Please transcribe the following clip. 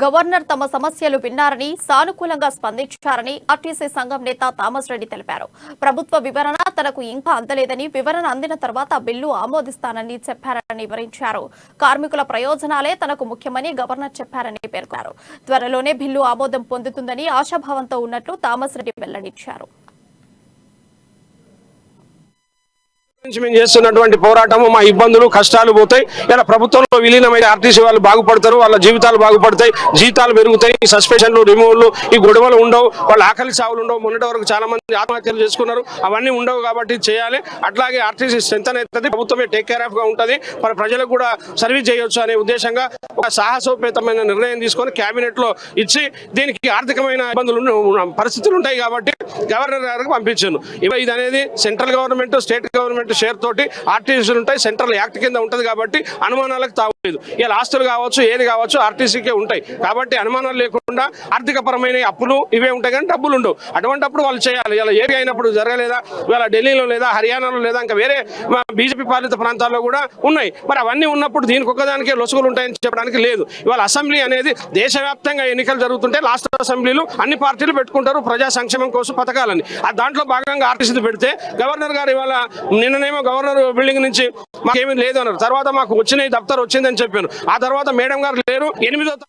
Governor తమ సమస్యలు విన్నారని సానుకూలంగా స్పందించారని ఆర్టీసీ సంఘం నేత థామస్ రెడ్డి తెలిపారు. ప్రభుత్వ వివరణ తనకు ఇంకా అందలేదని, వివరణ అందిన తర్వాత బిల్లు ఆమోదిస్తానని చెప్పారని వివరించారు. కార్మికుల ప్రయోజనాలే తనకు ముఖ్యమని గవర్నర్ చెప్పారని పేర్కొన్నారు. త్వరలోనే బిల్లు ఆమోదం పొందుతుందని ఆశాభావంతో ఉన్నట్లు థామస్ రెడ్డి వెల్లడించారు. మేము చేస్తున్నటువంటి పోరాటము మా ఇబ్బందులు కష్టాలు పోతాయి. ఇలా ప్రభుత్వంలో విలీనమైన ఆర్టీసీ వాళ్ళు బాగుపడతారు, వాళ్ళ జీవితాలు బాగుపడతాయి, జీతాలు పెరుగుతాయి, సస్పెన్షన్లు రిమూవల్లు ఈ గొడవలు ఉండవు, వాళ్ళ ఆకలి చావులు ఉండవు. మొన్నటి వరకు చాలా మంది ఆత్మహత్యలు చేసుకున్నారు, అవన్నీ ఉండవు. కాబట్టి చేయాలి. అట్లాగే ఆర్టీసీ స్ట్రెంత్ అవుతుంది, ప్రభుత్వమే టేక్ కేర్ ఆఫ్ గా ఉంటుంది, ప్రజలకు కూడా సర్వీస్ చేయొచ్చు అనే ఉద్దేశంగా ఒక సాహసోపేతమైన నిర్ణయం తీసుకొని కేబినెట్ లో ఇచ్చి దీనికి ఆర్థికమైన ఇబ్బందులు పరిస్థితులు ఉంటాయి కాబట్టి గవర్నర్ గారికి పంపించాను. ఇది అనేది central government state government share తోటి ఆర్టీసీలు ఉంటాయి, సెంట్రల్ యాక్ట్ కింద ఉంటుంది కాబట్టి అనుమానాలకు తావలేదు. ఇలా ఆస్తులు కావచ్చు ఏది కావచ్చు ఆర్టీసీకే ఉంటాయి కాబట్టి అనుమానాలు లేకుండా ఆర్థిక పరమైన అప్పులు ఇవే ఉంటాయి కానీ డబ్బులు ఉండవు. అటువంటిప్పుడు వాళ్ళు చేయాలి. ఇలా ఏది అయినప్పుడు జరగలేదా? ఇవాళ ఢిల్లీలో లేదా, హర్యానాలో లేదా, ఇంకా వేరే బీజేపీ పాలిత ప్రాంతాల్లో కూడా ఉన్నాయి. మరి అవన్నీ ఉన్నప్పుడు దీనికి ఒక్కదానికే లొసుగులు ఉంటాయని చెప్పడానికి లేదు. ఇవాళ అసెంబ్లీ అనేది దేశవ్యాప్తంగా ఎన్నికలు జరుగుతుంటే లాస్ట్ అసెంబ్లీలు అన్ని పార్టీలు పెట్టుకుంటారు ప్రజా సంక్షేమం కోసం పథకాలని. దాంట్లో భాగంగా ఆర్టీసీ పెడితే గవర్నర్ గారు ఇవాళ నిన్ననేమో గవర్నర్ బిల్డింగ్ నుంచి మాకేమీ లేదు అన్నారు. తర్వాత మాకు వచ్చిన దఫ్తర్ వచ్చిందని చెప్పాను. ఆ తర్వాత మేడం గారు లేరు. 8వ